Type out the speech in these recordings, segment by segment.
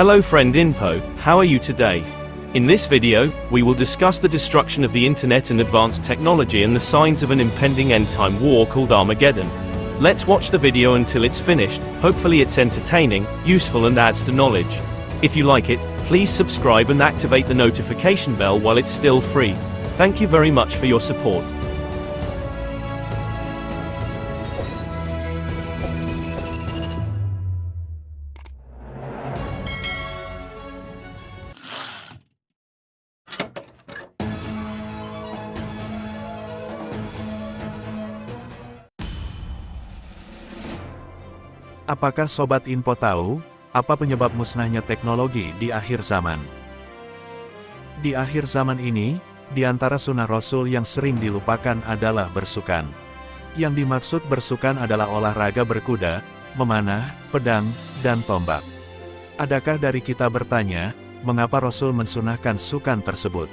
Hello friend Inpo, how are you today? In this video, we will discuss the destruction of the internet and advanced technology and the signs of an impending end-time war called Armageddon. Let's watch the video until it's finished. Hopefully it's entertaining, useful and adds to knowledge. If you like it, please subscribe and activate the notification bell while it's still free. Thank you very much for your support. Apakah Sobat Info tahu, apa penyebab musnahnya teknologi di akhir zaman? Di akhir zaman ini, di antara sunnah Rasul yang sering dilupakan adalah bersukan. Yang dimaksud bersukan adalah olahraga berkuda, memanah, pedang, dan tombak. Adakah dari kita bertanya, mengapa Rasul mensunahkan sukan tersebut?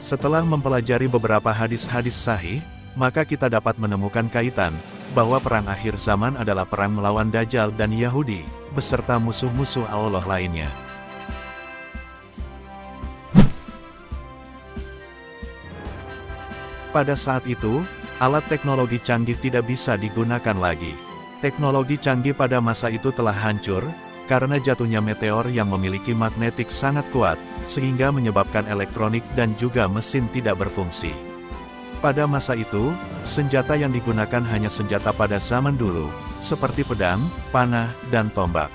Setelah mempelajari beberapa hadis-hadis sahih, maka kita dapat menemukan kaitan, bahwa perang akhir zaman adalah perang melawan Dajjal dan Yahudi, beserta musuh-musuh Allah lainnya. Pada saat itu, alat teknologi canggih tidak bisa digunakan lagi. Teknologi canggih pada masa itu telah hancur, karena jatuhnya meteor yang memiliki magnetik sangat kuat, sehingga menyebabkan elektronik dan juga mesin tidak berfungsi. Pada masa itu, senjata yang digunakan hanya senjata pada zaman dulu, seperti pedang, panah, dan tombak.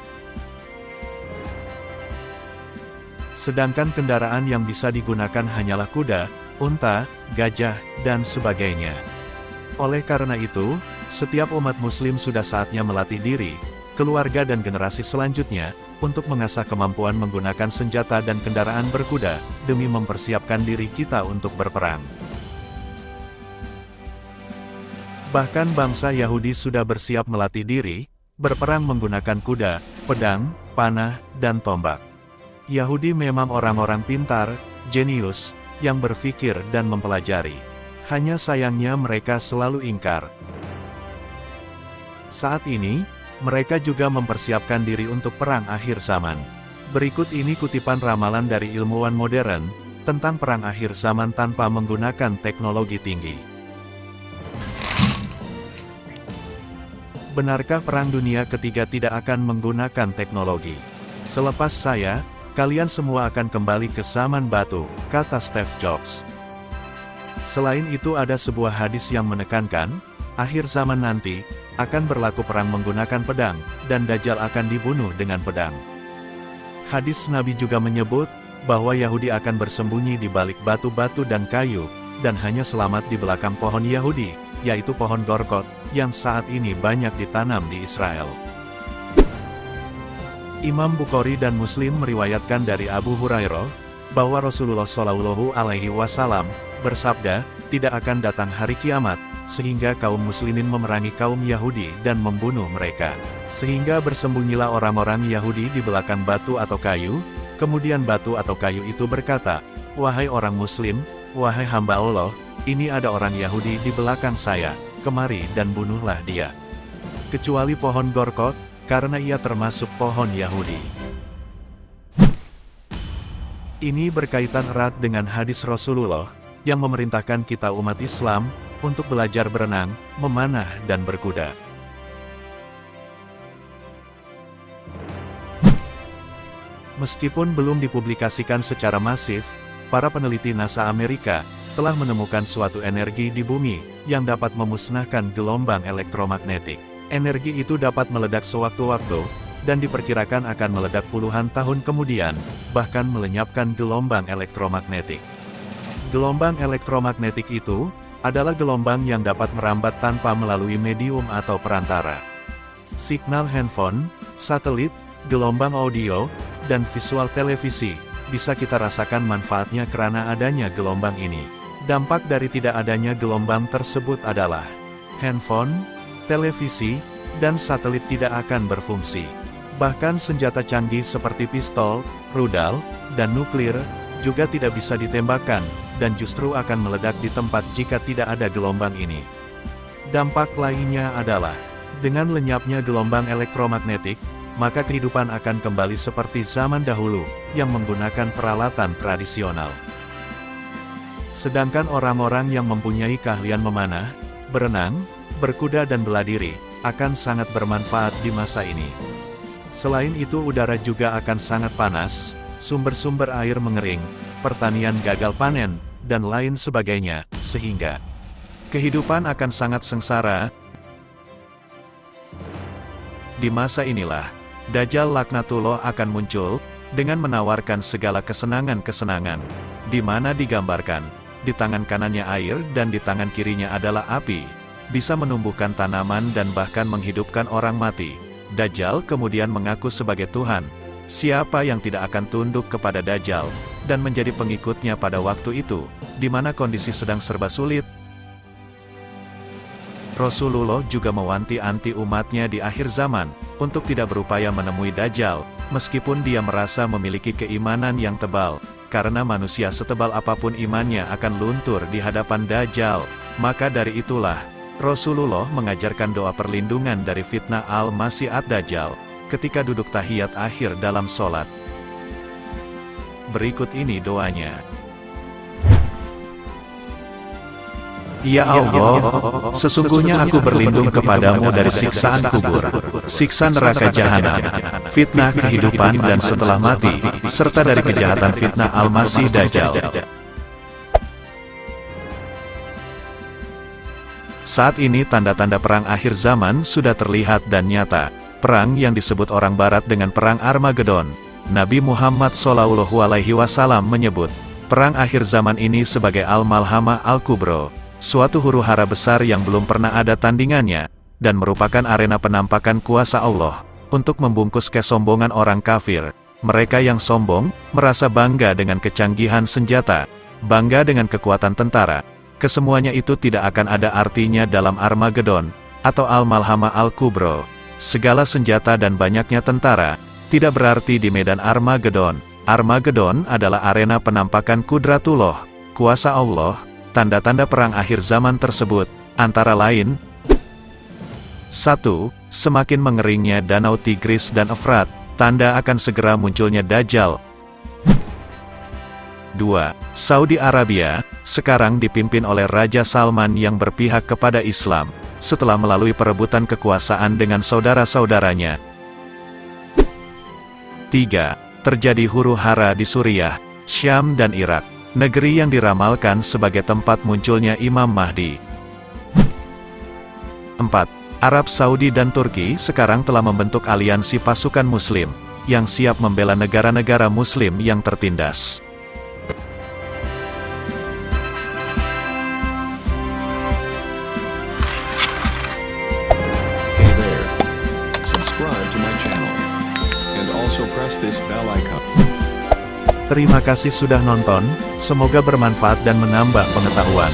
Sedangkan kendaraan yang bisa digunakan hanyalah kuda, unta, gajah, dan sebagainya. Oleh karena itu, setiap umat muslim sudah saatnya melatih diri, keluarga dan generasi selanjutnya, untuk mengasah kemampuan menggunakan senjata dan kendaraan berkuda, demi mempersiapkan diri kita untuk berperang. Bahkan bangsa Yahudi sudah bersiap melatih diri, berperang menggunakan kuda, pedang, panah, dan tombak. Yahudi memang orang-orang pintar, jenius, yang berpikir dan mempelajari. Hanya sayangnya mereka selalu ingkar. Saat ini, mereka juga mempersiapkan diri untuk perang akhir zaman. Berikut ini kutipan ramalan dari ilmuwan modern, tentang perang akhir zaman tanpa menggunakan teknologi tinggi. Benarkah Perang Dunia Ketiga tidak akan menggunakan teknologi? Selepas saya, kalian semua akan kembali ke zaman batu, kata Steve Jobs. Selain itu ada sebuah hadis yang menekankan, akhir zaman nanti, akan berlaku perang menggunakan pedang, dan Dajjal akan dibunuh dengan pedang. Hadis Nabi juga menyebut, bahwa Yahudi akan bersembunyi di balik batu-batu dan kayu, dan hanya selamat di belakang pohon Yahudi, yaitu pohon Gorkot, yang saat ini banyak ditanam di Israel. Imam Bukhari dan Muslim meriwayatkan dari Abu Hurairah, bahwa Rasulullah Shallallahu Alaihi Wasallam bersabda, tidak akan datang hari kiamat, sehingga kaum muslimin memerangi kaum Yahudi dan membunuh mereka. Sehingga bersembunyilah orang-orang Yahudi di belakang batu atau kayu, kemudian batu atau kayu itu berkata, wahai orang muslim, wahai hamba Allah, ini ada orang Yahudi di belakang saya, kemari dan bunuhlah dia. Kecuali pohon Gorkot, karena ia termasuk pohon Yahudi. Ini berkaitan erat dengan hadis Rasulullah, yang memerintahkan kita umat Islam, untuk belajar berenang, memanah dan berkuda. Meskipun belum dipublikasikan secara masif, para peneliti NASA Amerika, telah menemukan suatu energi di bumi, yang dapat memusnahkan gelombang elektromagnetik. Energi itu dapat meledak sewaktu-waktu, dan diperkirakan akan meledak puluhan tahun kemudian, bahkan melenyapkan gelombang elektromagnetik. Gelombang elektromagnetik itu, adalah gelombang yang dapat merambat tanpa melalui medium atau perantara. Signal handphone, satelit, gelombang audio, dan visual televisi, bisa kita rasakan manfaatnya karena adanya gelombang ini. Dampak dari tidak adanya gelombang tersebut adalah, handphone, televisi, dan satelit tidak akan berfungsi. Bahkan senjata canggih seperti pistol, rudal, dan nuklir, juga tidak bisa ditembakkan, dan justru akan meledak di tempat jika tidak ada gelombang ini. Dampak lainnya adalah, dengan lenyapnya gelombang elektromagnetik, maka kehidupan akan kembali seperti zaman dahulu, yang menggunakan peralatan tradisional. Sedangkan orang-orang yang mempunyai keahlian memanah, berenang, berkuda dan bela diri, akan sangat bermanfaat di masa ini. Selain itu udara juga akan sangat panas, sumber-sumber air mengering, pertanian gagal panen, dan lain sebagainya, sehingga kehidupan akan sangat sengsara. Di masa inilah, Dajjal Laknatullah akan muncul, dengan menawarkan segala kesenangan-kesenangan, di mana digambarkan, di tangan kanannya air dan di tangan kirinya adalah api, bisa menumbuhkan tanaman dan bahkan menghidupkan orang mati. Dajjal kemudian mengaku sebagai Tuhan. Siapa yang tidak akan tunduk kepada Dajjal, dan menjadi pengikutnya pada waktu itu, di mana kondisi sedang serba sulit? Rasulullah juga mewanti-wanti umatnya di akhir zaman, untuk tidak berupaya menemui Dajjal, meskipun dia merasa memiliki keimanan yang tebal, karena manusia setebal apapun imannya akan luntur di hadapan Dajjal. Maka dari itulah, Rasulullah mengajarkan doa perlindungan dari fitnah Al-Masih Ad-Dajjal, ketika duduk tahiyat akhir dalam sholat. Berikut ini doanya. Ya Allah, sesungguhnya aku berlindung kepadamu dari siksaan kubur, siksa neraka jahanam, fitnah kehidupan dan setelah mati, serta dari kejahatan fitnah Al-Masih Dajjal. Saat ini tanda-tanda perang akhir zaman sudah terlihat dan nyata. Perang yang disebut orang barat dengan perang Armageddon. Nabi Muhammad SAW menyebut perang akhir zaman ini sebagai Al-Malhamah Al-Kubro, suatu huru-hara besar yang belum pernah ada tandingannya, dan merupakan arena penampakan kuasa Allah, untuk membungkus kesombongan orang kafir. Mereka yang sombong, merasa bangga dengan kecanggihan senjata, bangga dengan kekuatan tentara. Kesemuanya itu tidak akan ada artinya dalam Armageddon, atau Al-Malhamah Al-Kubro. Segala senjata dan banyaknya tentara, tidak berarti di medan Armageddon. Armageddon adalah arena penampakan kudratullah, kuasa Allah. Tanda-tanda perang akhir zaman tersebut, antara lain: 1. Semakin mengeringnya danau Tigris dan Efrat, tanda akan segera munculnya Dajjal. 2. Saudi Arabia, sekarang dipimpin oleh Raja Salman yang berpihak kepada Islam, setelah melalui perebutan kekuasaan dengan saudara-saudaranya. 3. Terjadi huru-hara di Suriah, Syam dan Irak, negeri yang diramalkan sebagai tempat munculnya Imam Mahdi. 4. Arab Saudi dan Turki sekarang telah membentuk aliansi pasukan muslim, yang siap membela negara-negara muslim yang tertindas. Hey there. Subscribe to my channel. And also press this bell icon. Terima kasih sudah nonton, semoga bermanfaat dan menambah pengetahuan.